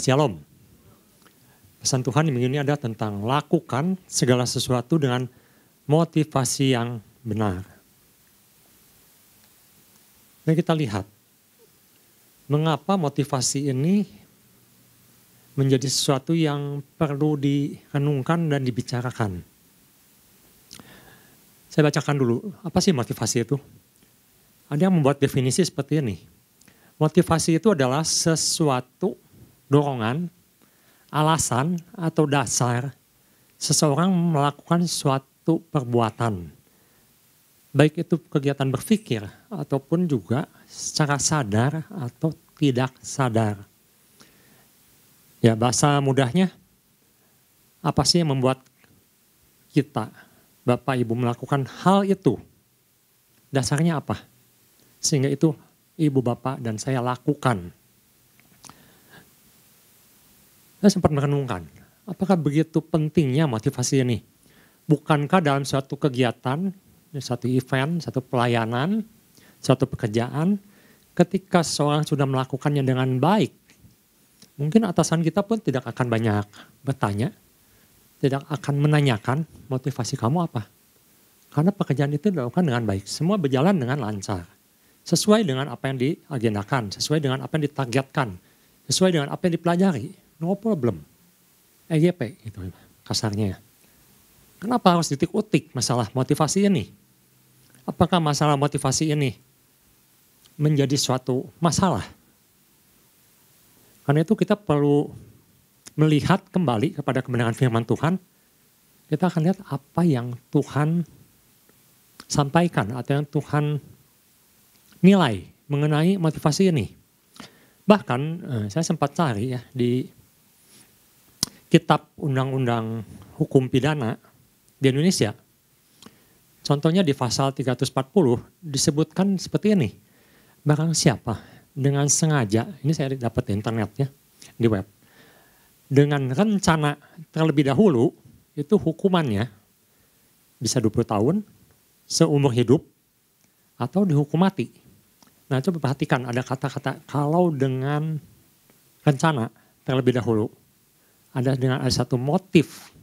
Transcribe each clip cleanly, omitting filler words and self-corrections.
Shalom. Pesan Tuhan di minggu ini ada tentang lakukan segala sesuatu dengan motivasi yang benar. Dan kita lihat, mengapa motivasi ini menjadi sesuatu yang perlu direnungkan dan dibicarakan. Saya bacakan dulu, apa sih motivasi itu? Ada yang membuat definisi seperti ini. Motivasi itu adalah sesuatu dorongan, alasan atau dasar seseorang melakukan suatu perbuatan. Baik itu kegiatan berpikir ataupun juga secara sadar atau tidak sadar. Ya, bahasa mudahnya, apa sih yang membuat kita, Bapak Ibu melakukan hal itu? Dasarnya apa? Sehingga itu Ibu Bapak dan saya lakukan. Saya sempat merenungkan, apakah begitu pentingnya motivasi ini? Bukankah dalam suatu kegiatan, satu event, satu pelayanan, suatu pekerjaan, ketika seorang sudah melakukannya dengan baik, mungkin atasan kita pun tidak akan banyak bertanya, tidak akan menanyakan motivasi kamu apa. Karena pekerjaan itu dilakukan dengan baik, semua berjalan dengan lancar. Sesuai dengan apa yang diagendakan, sesuai dengan apa yang ditargetkan, sesuai dengan apa yang dipelajari. No problem. EGP gitu kasarnya. Kenapa harus titik utik masalah motivasi ini? Apakah masalah motivasi ini menjadi suatu masalah? Karena itu kita perlu melihat kembali kepada kebenaran firman Tuhan. Kita akan lihat apa yang Tuhan sampaikan atau yang Tuhan nilai mengenai motivasi ini. Bahkan saya sempat cari ya di Kitab Undang-Undang Hukum Pidana di Indonesia. Contohnya di pasal 340 disebutkan seperti ini. Barang siapa dengan sengaja, ini saya dapat di internet ya, di web. Dengan rencana terlebih dahulu, itu hukumannya bisa 20 tahun, seumur hidup, atau dihukum mati. Nah coba perhatikan ada kata-kata kalau dengan rencana terlebih dahulu. Ada satu motif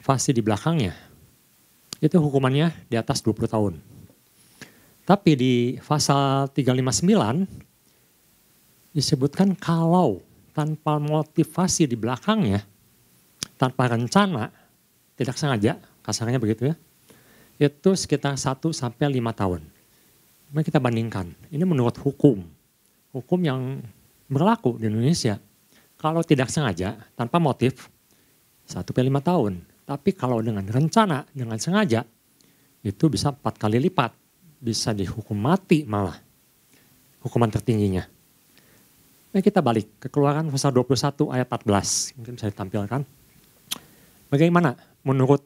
fase di belakangnya, itu hukumannya di atas 20 tahun. Tapi di pasal 359 disebutkan kalau tanpa motivasi di belakangnya, tanpa rencana, tidak sengaja, kasarnya begitu ya, itu sekitar 1 sampai 5 tahun. Mari kita bandingkan, ini menurut hukum yang berlaku di Indonesia. Kalau tidak sengaja, tanpa motif, 1-5 tahun. Tapi kalau dengan rencana, dengan sengaja, itu bisa 4 kali lipat. Bisa dihukum mati malah. Hukuman tertingginya. Nah kita balik ke Keluaran pasal 21 ayat 14. Mungkin bisa ditampilkan. Bagaimana menurut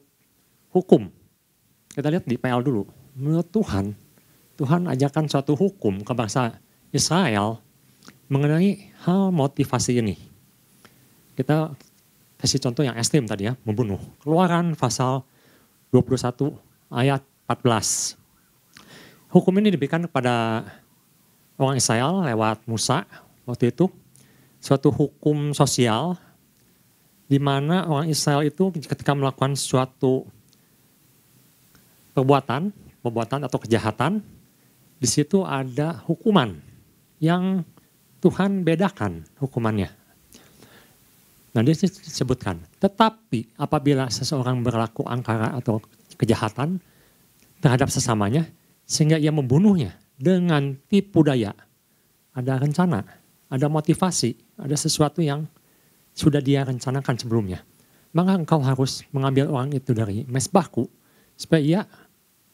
hukum? Kita lihat di PL dulu. Menurut Tuhan, Tuhan ajarkan suatu hukum ke bangsa Israel mengenai hal motivasi ini. Kita kasih contoh yang ekstrim tadi ya, membunuh. Keluaran pasal 21 ayat 14. Hukum ini diberikan kepada orang Israel lewat Musa waktu itu. Suatu hukum sosial di mana orang Israel itu ketika melakukan suatu perbuatan atau kejahatan, di situ ada hukuman yang Tuhan bedakan hukumannya. Nah dia disebutkan, tetapi apabila seseorang berlaku angkara atau kejahatan terhadap sesamanya, sehingga ia membunuhnya dengan tipu daya, ada rencana, ada motivasi, ada sesuatu yang sudah dia rencanakan sebelumnya. Maka engkau harus mengambil orang itu dari mesbahku, supaya ia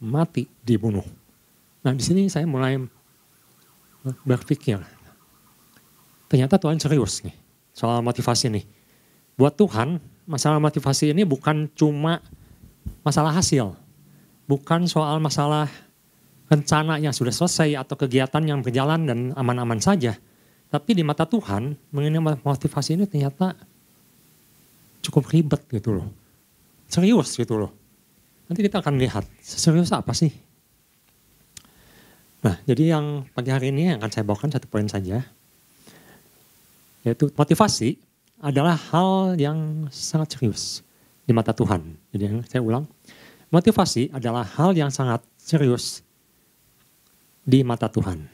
mati dibunuh. Nah di sini saya mulai berpikir, ternyata Tuhan serius nih soal motivasi nih. Buat Tuhan, masalah motivasi ini bukan cuma masalah hasil. Bukan soal masalah rencana yang sudah selesai atau kegiatan yang berjalan dan aman-aman saja. Tapi di mata Tuhan, mengenai motivasi ini ternyata cukup ribet gitu loh. Serius gitu loh. Nanti kita akan lihat, serius apa sih? Nah, jadi yang pagi hari ini yang akan saya bawakan satu poin saja. Yaitu motivasi adalah hal yang sangat serius di mata Tuhan. Jadi saya ulang, motivasi adalah hal yang sangat serius di mata Tuhan.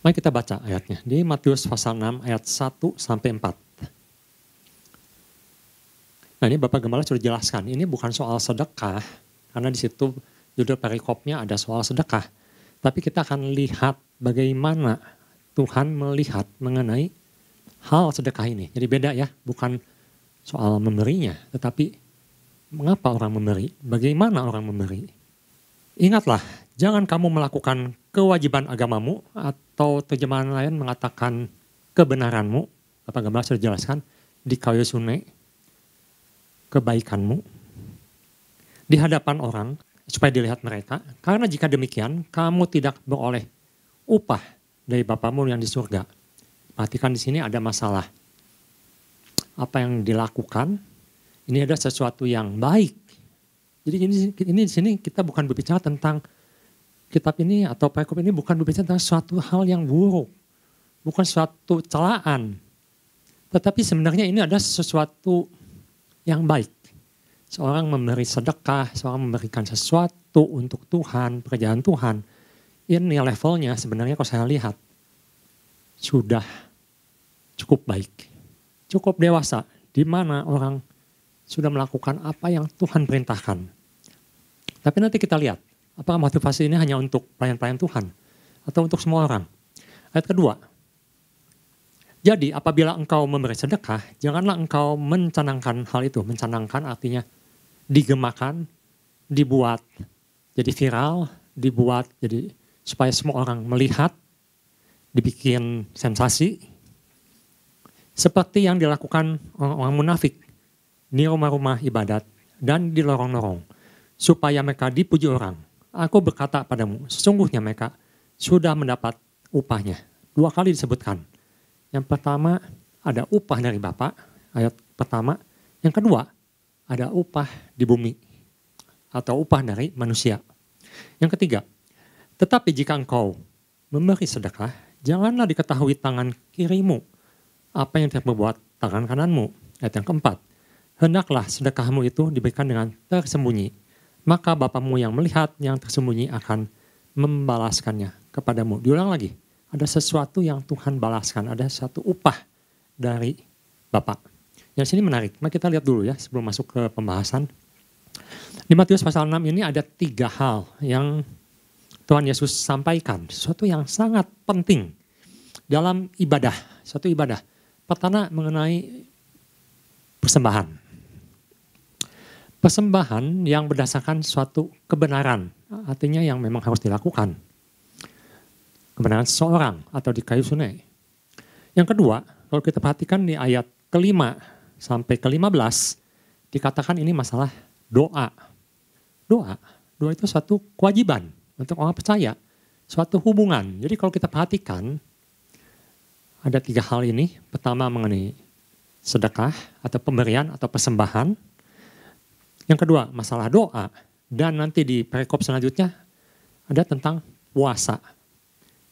Mari kita baca ayatnya. Di Matius pasal 6 ayat 1 sampai 4. Nah ini Bapak Gembala sudah jelaskan, ini bukan soal sedekah, karena di situ judul perikopnya ada soal sedekah. Tapi kita akan lihat bagaimana Tuhan melihat mengenai hal sedekah ini. Jadi beda ya, bukan soal memberinya, tetapi mengapa orang memberi, bagaimana orang memberi. Ingatlah, jangan kamu melakukan kewajiban agamamu atau terjemahan lain mengatakan kebenaranmu. Bapak Gembala sudah jelaskan, di kayu sunai, kebaikanmu di hadapan orang supaya dilihat mereka. Karena jika demikian, kamu tidak beroleh upah dari Bapamu yang di surga. Perhatikan di sini ada masalah. Apa yang dilakukan, ini ada sesuatu yang baik. Jadi ini di sini kita bukan berbicara tentang kitab ini atau perikop ini bukan berbicara tentang suatu hal yang buruk. Bukan suatu celaan. Tetapi sebenarnya ini ada sesuatu yang baik. Seorang memberi sedekah, seorang memberikan sesuatu untuk Tuhan, pekerjaan Tuhan. Ini levelnya sebenarnya kalau saya lihat sudah cukup baik. Cukup dewasa, di mana orang sudah melakukan apa yang Tuhan perintahkan. Tapi nanti kita lihat, apakah motivasi ini hanya untuk pelayan-pelayan Tuhan atau untuk semua orang. Ayat kedua, jadi apabila engkau memberi sedekah, janganlah engkau mencanangkan hal itu. Mencanangkan artinya digemakan, dibuat jadi viral, dibuat jadi supaya semua orang melihat, dibikin sensasi. Seperti yang dilakukan orang-orang munafik di rumah-rumah ibadat dan di lorong-lorong. Supaya mereka dipuji orang. Aku berkata padamu, sesungguhnya mereka sudah mendapat upahnya. 2 kali disebutkan. Yang pertama ada upah dari Bapa, ayat pertama. Yang kedua ada upah di bumi atau upah dari manusia. Yang ketiga, tetapi jika engkau memberi sedekah, janganlah diketahui tangan kirimu apa yang terbuat tangan kananmu. Ayat yang keempat, hendaklah sedekahmu itu diberikan dengan tersembunyi. Maka Bapamu yang melihat yang tersembunyi akan membalaskannya kepadamu. Diulang lagi. Ada sesuatu yang Tuhan balaskan, ada satu upah dari Bapa. Yang sini menarik, mari kita lihat dulu ya sebelum masuk ke pembahasan. Di Matius pasal 6 ini ada 3 hal yang Tuhan Yesus sampaikan. Sesuatu yang sangat penting dalam ibadah, suatu ibadah. Pertama mengenai persembahan. Persembahan yang berdasarkan suatu kebenaran, artinya yang memang harus dilakukan. Kebenaran seseorang atau di kayu sunai. Yang kedua, kalau kita perhatikan di ayat ke-5 sampai ke-15, dikatakan ini masalah doa. Doa itu suatu kewajiban untuk orang percaya, suatu hubungan. Jadi kalau kita perhatikan, ada 3 hal ini. Pertama mengenai sedekah atau pemberian atau persembahan. Yang kedua masalah doa. Dan nanti di perikop selanjutnya ada tentang puasa.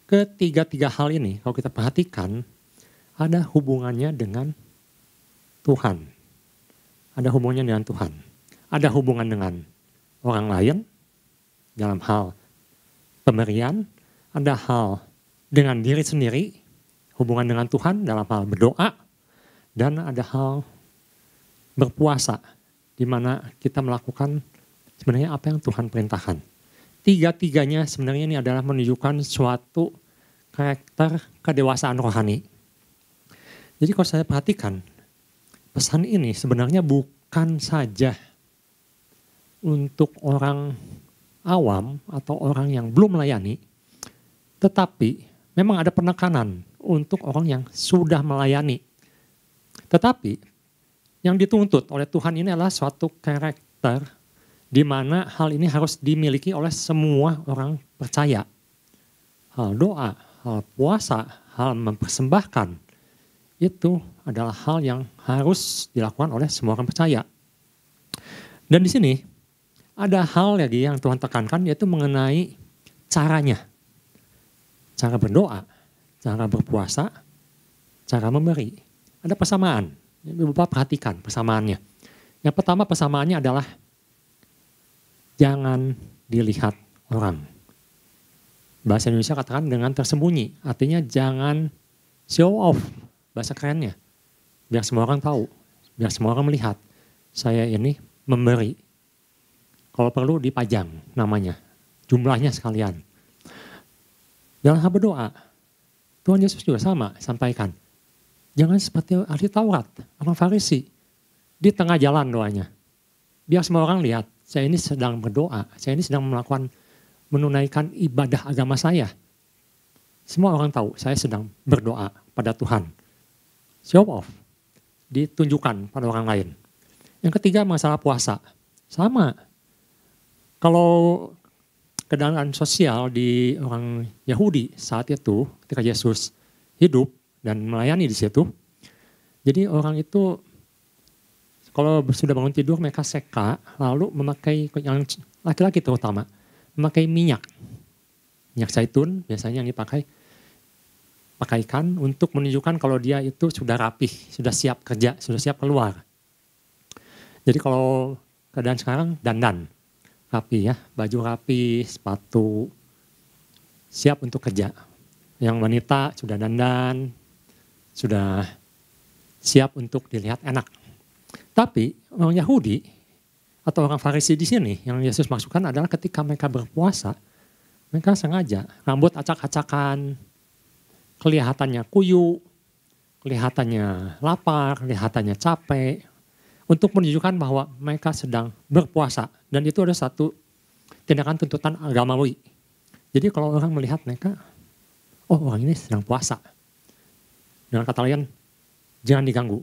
Ketiga-tiga hal ini kalau kita perhatikan ada hubungannya dengan Tuhan. Ada hubungannya dengan Tuhan. Ada hubungan dengan orang lain dalam hal pemberian. Ada hal dengan diri sendiri, hubungan dengan Tuhan dalam hal berdoa. Dan ada hal berpuasa di mana kita melakukan sebenarnya apa yang Tuhan perintahkan. Tiga-tiganya sebenarnya ini adalah menunjukkan suatu karakter kedewasaan rohani. Jadi kalau saya perhatikan, pesan ini sebenarnya bukan saja untuk orang awam atau orang yang belum melayani, tetapi memang ada penekanan untuk orang yang sudah melayani. Tetapi yang dituntut oleh Tuhan ini adalah suatu karakter di mana hal ini harus dimiliki oleh semua orang percaya. Hal doa, hal puasa, hal mempersembahkan, itu adalah hal yang harus dilakukan oleh semua orang percaya. Dan di sini ada hal lagi yang Tuhan tekankan, yaitu mengenai caranya. Cara berdoa, cara berpuasa, cara memberi. Ada persamaan. Bapak perhatikan persamaannya. Yang pertama persamaannya adalah jangan dilihat orang. Bahasa Indonesia katakan dengan tersembunyi. Artinya jangan show off. Bahasa kerennya. Biar semua orang tahu. Biar semua orang melihat. Saya ini memberi. Kalau perlu dipajang namanya. Jumlahnya sekalian. Dalam hal berdoa. Tuhan Yesus juga sama sampaikan. Jangan seperti ahli Taurat, orang Farisi. Di tengah jalan doanya. Biar semua orang lihat, saya ini sedang berdoa. Saya ini sedang menunaikan ibadah agama saya. Semua orang tahu saya sedang berdoa pada Tuhan. Show off. Ditunjukkan pada orang lain. Yang ketiga masalah puasa. Sama. Kalau keadaan sosial di orang Yahudi saat itu ketika Yesus hidup dan melayani di situ. Jadi orang itu kalau sudah bangun tidur mereka seka lalu memakai yang laki-laki terutama memakai minyak zaitun biasanya yang pakaikan untuk menunjukkan kalau dia itu sudah rapih, sudah siap kerja, sudah siap keluar. Jadi kalau keadaan sekarang dandan rapi ya, baju rapi, sepatu siap untuk kerja. Yang wanita sudah dandan, sudah siap untuk dilihat enak. Tapi orang Yahudi atau orang Farisi di sini yang Yesus maksudkan adalah ketika mereka berpuasa, mereka sengaja rambut acak-acakan, kelihatannya kuyu, kelihatannya lapar, kelihatannya capek, untuk menunjukkan bahwa mereka sedang berpuasa. Dan itu ada satu tindakan tuntutan agamawi. Jadi kalau orang melihat mereka, oh orang ini sedang puasa. Dengan kata lain, jangan diganggu,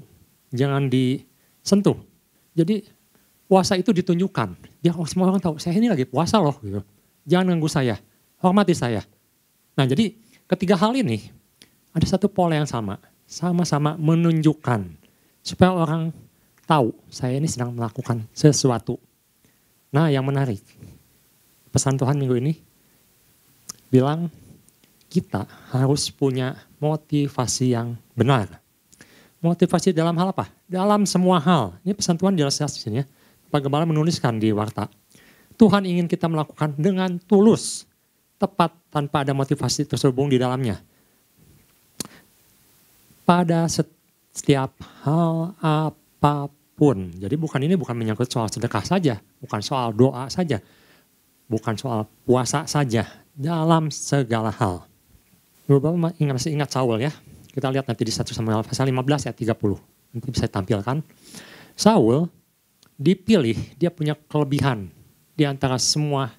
jangan disentuh. Jadi puasa itu ditunjukkan. Biar semua orang tahu, saya ini lagi puasa loh. Gitu. Jangan ganggu saya, hormati saya. Nah jadi ketiga hal ini, ada satu pola yang sama. Sama-sama menunjukkan. Supaya orang tahu, saya ini sedang melakukan sesuatu. Nah yang menarik, pesan Tuhan minggu ini, bilang, kita harus punya motivasi yang benar. Motivasi dalam hal apa? Dalam semua hal. Ini pesan Tuhan jelas di sini ya. Pak Gembala menuliskan di warta. Tuhan ingin kita melakukan dengan tulus, tepat tanpa ada motivasi terselubung di dalamnya. Pada setiap hal apapun. Jadi ini bukan menyangkut soal sedekah saja, bukan soal doa saja, bukan soal puasa saja, dalam segala hal. Bapak masih ingat Saul ya. Kita lihat nanti di 1 Samuel pasal 15 ayat 30. Nanti bisa tampilkan. Saul dipilih, dia punya kelebihan di antara semua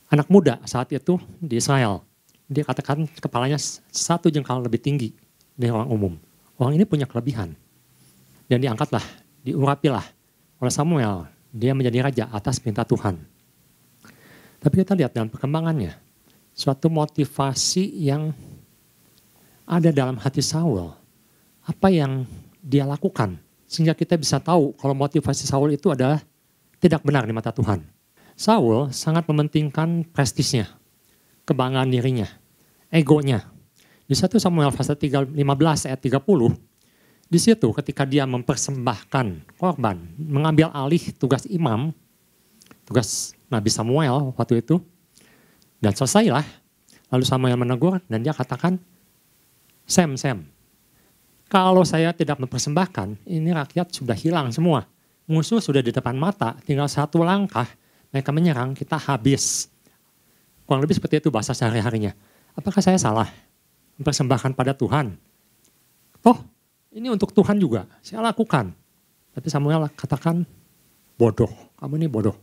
anak muda saat itu di Israel. Dia katakan kepalanya satu jengkal lebih tinggi dari orang umum. Orang ini punya kelebihan. Dan diangkatlah, diurapilah oleh Samuel. Dia menjadi raja atas perintah Tuhan. Tapi kita lihat dalam perkembangannya. Suatu motivasi yang ada dalam hati Saul. Apa yang dia lakukan. Sehingga kita bisa tahu kalau motivasi Saul itu adalah tidak benar di mata Tuhan. Saul sangat mementingkan prestisnya. Kebanggaan dirinya. Egonya. Di 1 Samuel pasal 15 ayat 30. Di situ ketika dia mempersembahkan korban. Mengambil alih tugas imam. Tugas Nabi Samuel waktu itu. Dan selesailah, lalu Samuel menegur dan dia katakan, Sam, kalau saya tidak mempersembahkan, ini rakyat sudah hilang semua. Musuh sudah di depan mata, tinggal satu langkah, mereka menyerang, kita habis. Kurang lebih seperti itu bahasa sehari-harinya. Apakah saya salah mempersembahkan pada Tuhan? Toh, ini untuk Tuhan juga, saya lakukan. Tapi Samuel katakan, bodoh, kamu ini bodoh.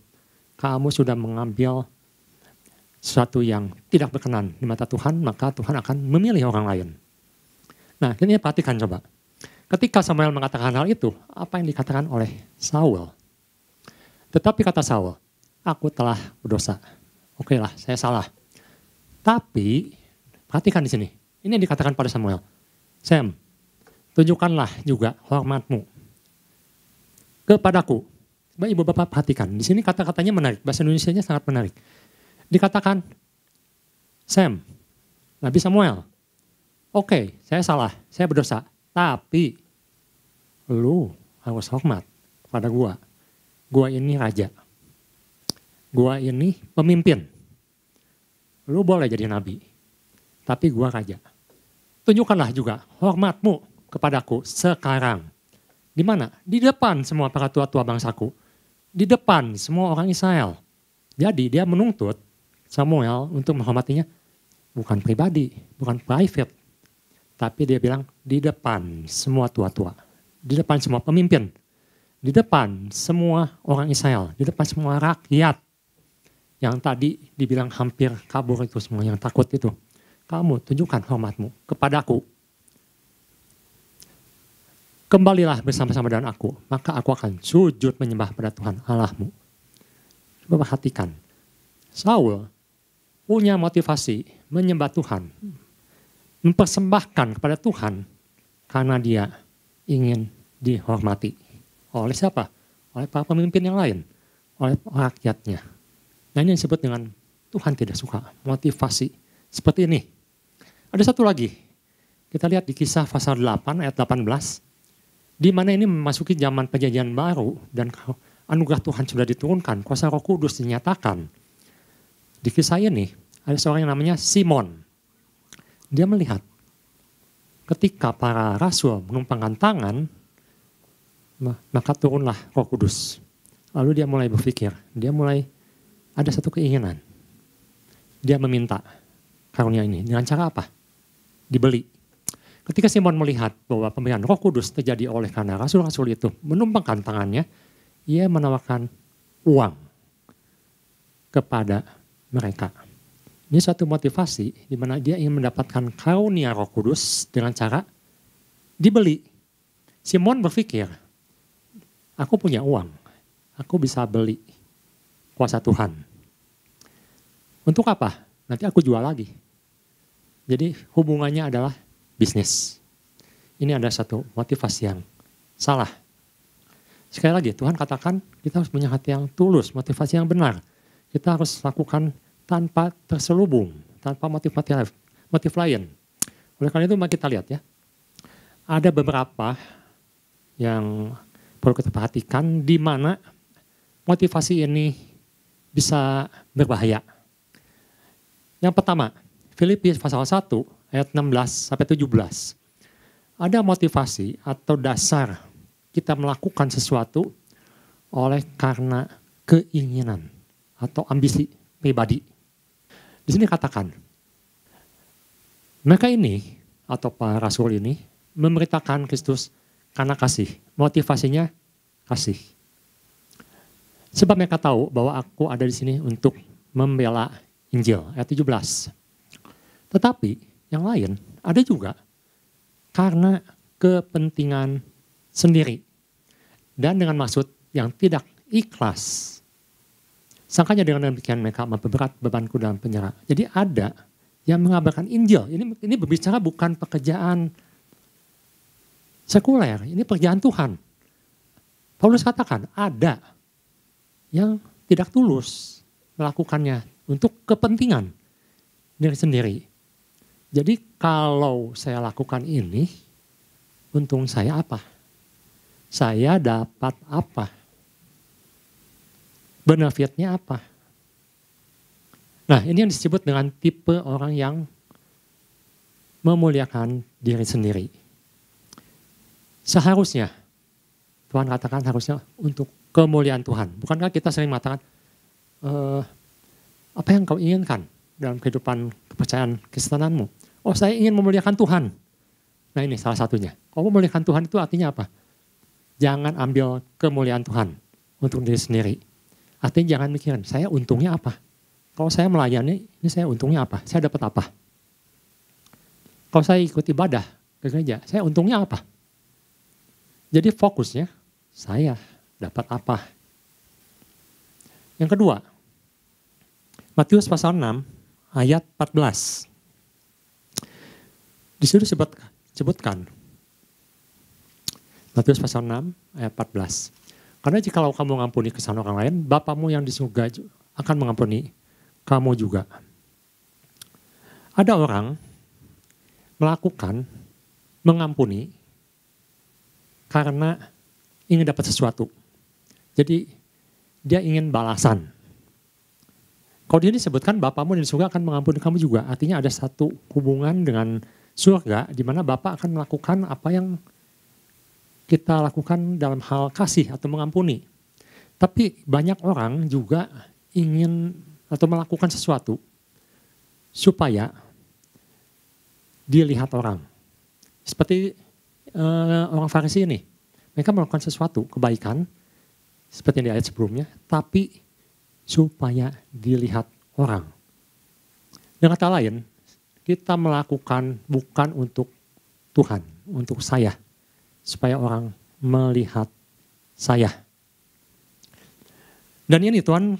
Kamu sudah mengambil sesuatu yang tidak berkenan di mata Tuhan, maka Tuhan akan memilih orang lain. Nah, ini perhatikan coba. Ketika Samuel mengatakan hal itu, apa yang dikatakan oleh Saul? Tetapi kata Saul, aku telah berdosa. Oke lah, saya salah. Tapi, perhatikan di sini. Ini yang dikatakan pada Samuel. Sam, tunjukkanlah juga hormatmu kepadaku. Coba ibu bapak perhatikan. Di sini kata-katanya menarik. Bahasa Indonesianya sangat menarik. Dikatakan, Sam, Nabi Samuel, Oke, saya salah, saya berdosa. Tapi lu harus hormat pada gua. Gua ini raja. Gua ini pemimpin. Lu boleh jadi nabi. Tapi gua raja. Tunjukkanlah juga hormatmu kepadaku sekarang. Di mana? Di depan semua para tua-tua bangsaku. Di depan semua orang Israel. Jadi dia menuntut Samuel untuk menghormatinya bukan pribadi, bukan private. Tapi dia bilang di depan semua tua-tua, di depan semua pemimpin, di depan semua orang Israel, di depan semua rakyat yang tadi dibilang hampir kabur itu semua yang takut itu. Kamu tunjukkan hormatmu kepadaku. Kembalilah bersama-sama dengan aku, maka aku akan sujud menyembah pada Tuhan Allahmu. Coba perhatikan, Saul punya motivasi menyembah Tuhan, mempersembahkan kepada Tuhan karena dia ingin dihormati. Oleh siapa? Oleh para pemimpin yang lain, oleh rakyatnya. Nah ini yang disebut dengan Tuhan tidak suka, motivasi seperti ini. Ada satu lagi, kita lihat di Kisah pasal 8 ayat 18, di mana ini memasuki zaman perjanjian baru dan anugerah Tuhan sudah diturunkan, kuasa Roh Kudus dinyatakan. Di kisah ini ada seorang yang namanya Simon. Dia melihat ketika para rasul menumpangkan tangan, maka turunlah Roh Kudus. Lalu dia mulai berpikir, dia mulai ada satu keinginan. Dia meminta karunia ini dengan cara apa? Dibeli. Ketika Simon melihat bahwa pemberian Roh Kudus terjadi oleh karena rasul-rasul itu menumpangkan tangannya, ia menawarkan uang kepada mereka. Ini suatu motivasi di mana dia ingin mendapatkan karunia Roh Kudus dengan cara dibeli. Simon berpikir, aku punya uang, aku bisa beli kuasa Tuhan. Untuk apa? Nanti aku jual lagi. Jadi hubungannya adalah bisnis. Ini ada satu motivasi yang salah. Sekali lagi Tuhan katakan kita harus punya hati yang tulus, motivasi yang benar. Kita harus lakukan tanpa terselubung, tanpa motif lain. Oleh karena itu mari kita lihat ya. Ada beberapa yang perlu kita perhatikan di mana motivasi ini bisa berbahaya. Yang pertama, Filipi pasal 1 ayat 16 sampai 17. Ada motivasi atau dasar kita melakukan sesuatu oleh karena keinginan atau ambisi pribadi. Di sini katakan, mereka ini atau para rasul ini memberitakan Kristus karena kasih. Motivasinya kasih. Sebab mereka tahu bahwa aku ada di sini untuk membela Injil. Ayat 17. Tetapi yang lain ada juga karena kepentingan sendiri. Dan dengan maksud yang tidak ikhlas. Sangkanya dengan demikian mereka memperberat bebanku dalam penjara. Jadi ada yang mengabarkan Injil. Ini berbicara bukan pekerjaan sekuler, ini pekerjaan Tuhan. Paulus katakan ada yang tidak tulus melakukannya untuk kepentingan diri sendiri. Jadi kalau saya lakukan ini, untung saya apa? Saya dapat apa? Benefitnya apa? Nah ini yang disebut dengan tipe orang yang memuliakan diri sendiri. Seharusnya, Tuhan katakan harusnya untuk kemuliaan Tuhan. Bukankah kita sering mengatakan, apa yang kau inginkan dalam kehidupan kepercayaan Kristenanmu? Oh saya ingin memuliakan Tuhan. Nah ini salah satunya. Kalau memuliakan Tuhan itu artinya apa? Jangan ambil kemuliaan Tuhan untuk diri sendiri. Artinya jangan mikirin, saya untungnya apa? Kalau saya melayani, ini saya untungnya apa? Saya dapat apa? Kalau saya ikut ibadah ke gereja, saya untungnya apa? Jadi fokusnya, saya dapat apa? Yang kedua, Matius pasal 6 ayat 14. Di situ disebutkan, Matius pasal 6 ayat 14. Karena jika kamu mengampuni kesalahan orang lain, Bapamu yang di surga akan mengampuni kamu juga. Ada orang melakukan, mengampuni karena ingin dapat sesuatu. Jadi dia ingin balasan. Kalau dia disebutkan Bapamu di surga akan mengampuni kamu juga. Artinya ada satu hubungan dengan surga di mana Bapa akan melakukan apa yang kita lakukan dalam hal kasih atau mengampuni. Tapi banyak orang juga ingin atau melakukan sesuatu supaya dilihat orang. Seperti orang Farisi ini. Mereka melakukan sesuatu kebaikan seperti yang di ayat sebelumnya, tapi supaya dilihat orang. Dengan kata lain, kita melakukan bukan untuk Tuhan, untuk saya, supaya orang melihat saya. Dan ini Tuhan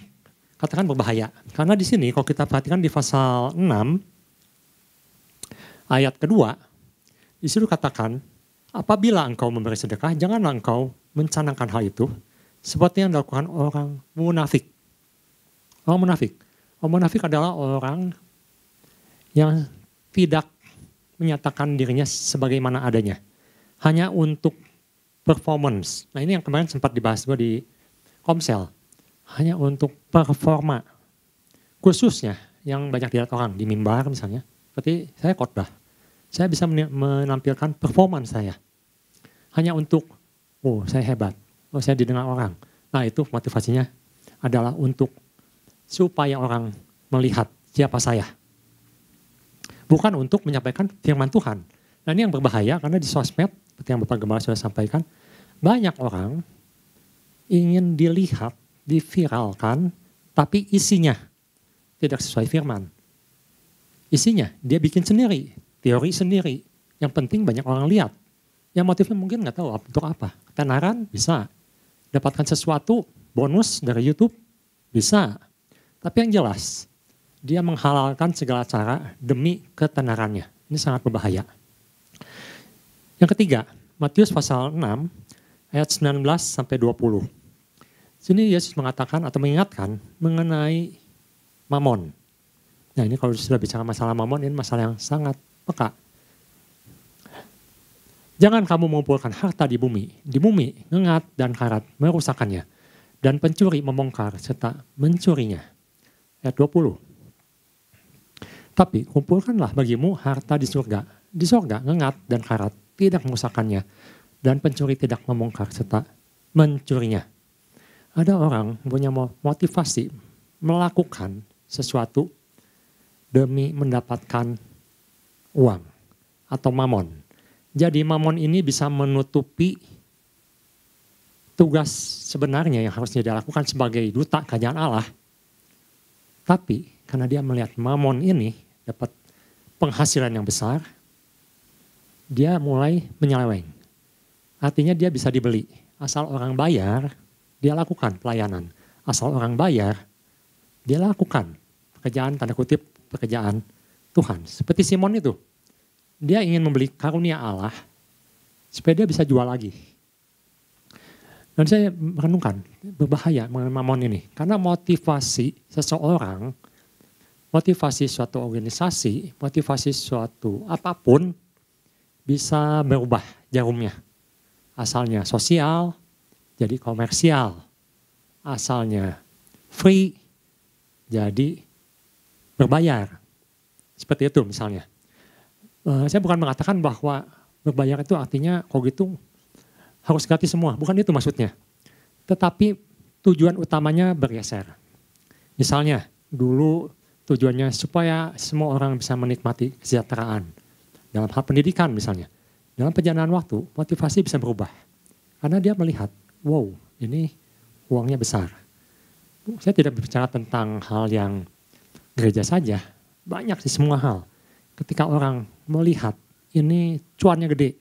katakan berbahaya, karena di sini kalau kita perhatikan di pasal 6 ayat kedua, di situ katakan, apabila engkau memberi sedekah, janganlah engkau mencanangkan hal itu seperti yang dilakukan orang munafik. Orang munafik. Orang munafik adalah orang yang tidak menyatakan dirinya sebagaimana adanya. Hanya untuk performance. Nah ini yang kemarin sempat dibahas gue di Komsel. Hanya untuk performa. Khususnya yang banyak dilihat orang di mimbar misalnya. Seperti saya khotbah. Saya bisa menampilkan performance saya. Hanya untuk, oh saya hebat, oh saya didengar orang. Nah itu motivasinya adalah untuk supaya orang melihat siapa saya. Bukan untuk menyampaikan firman Tuhan. Nah ini yang berbahaya karena di sosmed, seperti yang Bapak Gembala sudah sampaikan, banyak orang ingin dilihat, diviralkan, tapi isinya tidak sesuai firman. Isinya dia bikin sendiri. Teori sendiri. Yang penting banyak orang lihat. Yang motifnya mungkin nggak tahu untuk apa. Ketenaran bisa. Dapatkan sesuatu bonus dari YouTube bisa. Tapi yang jelas dia menghalalkan segala cara demi ketenarannya. Ini sangat berbahaya. Yang ketiga, Matius pasal 6 ayat 19 sampai 20. Sini Yesus mengatakan atau mengingatkan mengenai mamon. Nah ini kalau sudah bicara masalah mamon, ini masalah yang sangat peka. Jangan kamu mengumpulkan harta di bumi. Di bumi, ngengat dan karat merusakannya. Dan pencuri membongkar serta mencurinya. Ayat 20. Tapi kumpulkanlah bagimu harta di surga. Di surga, ngengat dan karat tidak merusakannya. Dan pencuri tidak membongkar serta mencurinya. Ada orang punya motivasi melakukan sesuatu demi mendapatkan uang atau mamon. Jadi mamon ini bisa menutupi tugas sebenarnya yang harusnya dia lakukan sebagai duta kerajaan Allah. Tapi karena dia melihat mamon ini dapat penghasilan yang besar, dia mulai menyeleweng. Artinya dia bisa dibeli. Asal orang bayar, dia lakukan pelayanan. Asal orang bayar, dia lakukan pekerjaan, tanda kutip pekerjaan Tuhan. Seperti Simon itu. Dia ingin membeli karunia Allah supaya dia bisa jual lagi. Dan saya merenungkan berbahaya mengenai mamon ini. Karena motivasi seseorang, motivasi suatu organisasi, motivasi suatu apapun bisa berubah jarumnya. Asalnya sosial, jadi komersial. Asalnya free, jadi berbayar. Seperti itu misalnya. Saya bukan mengatakan bahwa berbayar itu artinya kalau gitu harus gratis semua. Bukan itu maksudnya. Tetapi tujuan utamanya bergeser. Misalnya dulu tujuannya supaya semua orang bisa menikmati kesejahteraan. Dalam hal pendidikan misalnya. Dalam perjalanan waktu motivasi bisa berubah. Karena dia melihat, wow ini uangnya besar. Saya tidak berbicara tentang hal yang gereja saja. Banyak sih semua hal. Ketika orang melihat ini cuannya gede,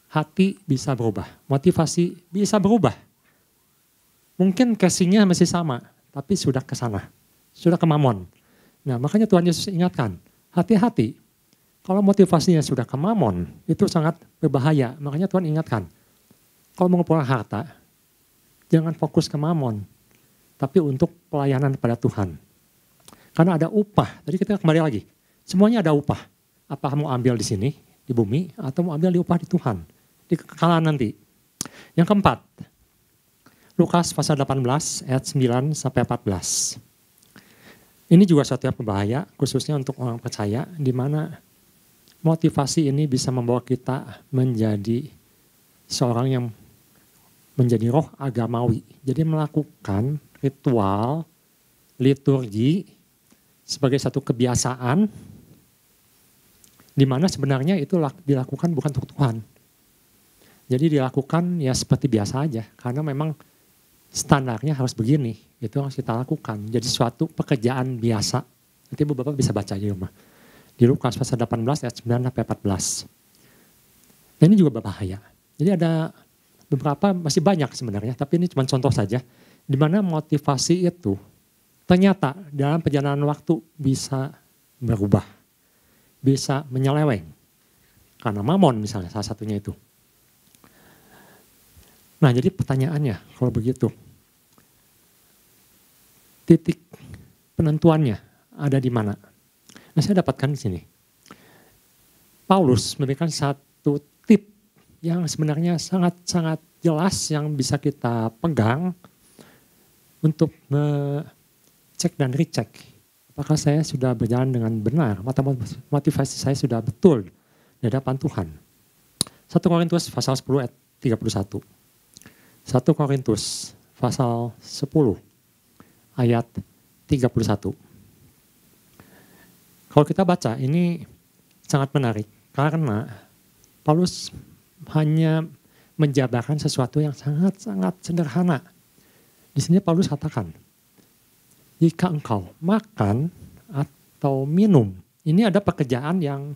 hati bisa berubah, motivasi bisa berubah. Mungkin casingnya masih sama, tapi sudah ke sana, sudah ke mamon. Nah makanya Tuhan Yesus ingatkan, hati-hati. Kalau motivasinya sudah ke mamon, itu sangat berbahaya. Makanya Tuhan ingatkan, kalau mengumpulkan harta, jangan fokus ke mamon, tapi untuk pelayanan pada Tuhan. Karena ada upah, tadi kita kembali lagi. Semuanya ada upah. Apa mau ambil di sini, di bumi, atau mau ambil di upah di Tuhan, di kekekalan nanti. Yang keempat, Lukas pasal 18 ayat 9 sampai 14. Ini juga suatu yang berbahaya, khususnya untuk orang percaya, di mana motivasi ini bisa membawa kita menjadi seorang yang menjadi roh agamawi. Jadi melakukan ritual, liturgi sebagai satu kebiasaan, di mana sebenarnya itu dilakukan bukan untuk Tuhan. Jadi dilakukan ya seperti biasa aja, karena memang standarnya harus begini, itu harus kita lakukan. Jadi suatu pekerjaan biasa. Nanti Ibu Bapak bisa baca di rumah. Di Lukas pasal 18 ayat 9 sampai 14. Dan ini juga berbahaya. Jadi ada beberapa, masih banyak sebenarnya, tapi ini cuma contoh saja, di mana motivasi itu ternyata dalam perjalanan waktu bisa berubah, bisa menyeleweng. Karena mamon misalnya salah satunya itu. Nah jadi pertanyaannya kalau begitu, titik penentuannya ada di mana? Nah saya dapatkan di sini. Paulus memberikan satu tip yang sebenarnya sangat-sangat jelas yang bisa kita pegang untuk cek dan recheck. Apakah saya sudah berjalan dengan benar, motivasi saya sudah betul di hadapan Tuhan. 1 Korintus pasal 10 ayat 31. 1 Korintus pasal 10 ayat 31. Kalau kita baca ini sangat menarik karena Paulus hanya menjabarkan sesuatu yang sangat-sangat sederhana. Di sini Paulus katakan, jika engkau makan atau minum, ini ada pekerjaan yang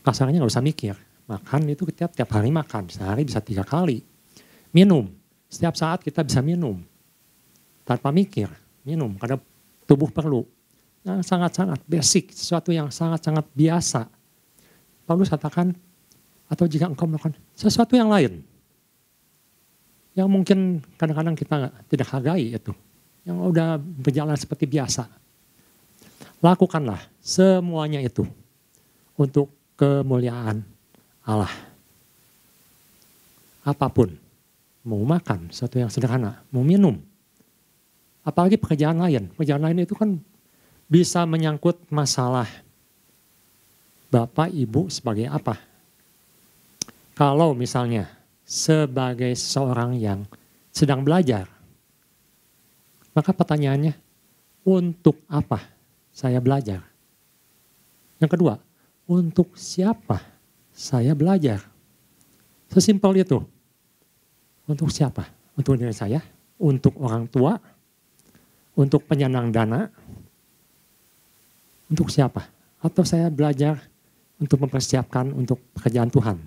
kasarnya nggak usah mikir. Makan itu tiap hari makan, sehari bisa 3 kali. Minum, setiap saat kita bisa minum. Tanpa mikir, minum, karena tubuh perlu. Yang sangat-sangat basic, sesuatu yang sangat-sangat biasa. Paulus katakan, atau jika engkau melakukan sesuatu yang lain, yang mungkin kadang-kadang kita tidak hargai itu, yang udah berjalan seperti biasa. Lakukanlah semuanya itu untuk kemuliaan Allah. Apapun, mau makan sesuatu yang sederhana, mau minum, apalagi pekerjaan lain itu kan bisa menyangkut masalah Bapak Ibu sebagai apa. Kalau misalnya sebagai seseorang yang sedang belajar, maka pertanyaannya, untuk apa saya belajar? Yang kedua, untuk siapa saya belajar? Sesimpel itu. Untuk siapa? Untuk diri saya, untuk orang tua, untuk penyandang dana, untuk siapa? Atau saya belajar untuk mempersiapkan untuk pekerjaan Tuhan.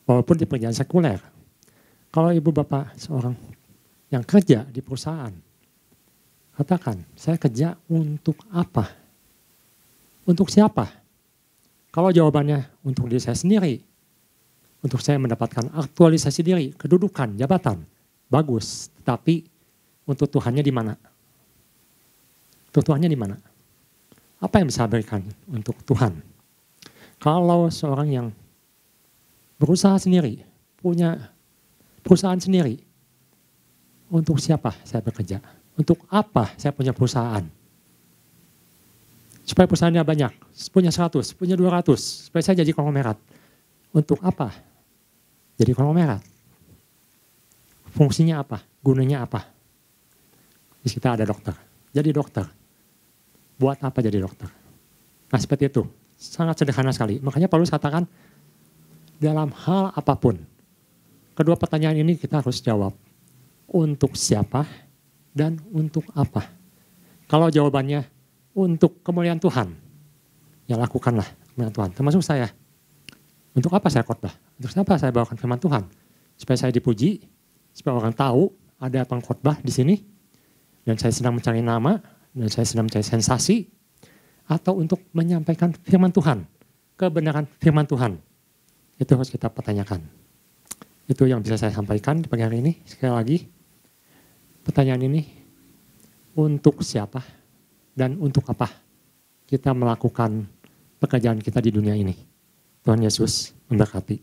Walaupun di pekerjaan sekuler. Kalau ibu bapak seorang yang kerja di perusahaan, katakan, saya kerja untuk apa? Untuk siapa? Kalau jawabannya untuk diri saya sendiri, untuk saya mendapatkan aktualisasi diri, kedudukan, jabatan, bagus. Tapi untuk Tuhannya di mana? Untuk Tuhannya di mana? Apa yang bisa berikan untuk Tuhan? Kalau seorang yang berusaha sendiri, punya perusahaan sendiri, untuk siapa saya bekerja? Untuk apa saya punya perusahaan? Supaya perusahaannya banyak, punya 100, punya 200, supaya saya jadi konglomerat. Untuk apa? Jadi konglomerat. Fungsinya apa? Gunanya apa? Di kita ada dokter. Jadi dokter. Buat apa jadi dokter? Nah seperti itu. Sangat sederhana sekali. Makanya Paulus katakan, dalam hal apapun, kedua pertanyaan ini kita harus jawab. Untuk siapa dan untuk apa? Kalau jawabannya untuk kemuliaan Tuhan, ya lakukanlah kemuliaan Tuhan. Termasuk saya. Untuk apa saya khotbah? Untuk apa saya bawakan firman Tuhan? Supaya saya dipuji, supaya orang tahu ada pengkhotbah di sini, dan saya sedang mencari nama, dan saya sedang mencari sensasi, atau untuk menyampaikan firman Tuhan, kebenaran firman Tuhan. Itu harus kita pertanyakan. Itu yang bisa saya sampaikan di pagi hari ini. Sekali lagi, pertanyaan ini untuk siapa dan untuk apa kita melakukan pekerjaan kita di dunia ini. Tuhan Yesus memberkati.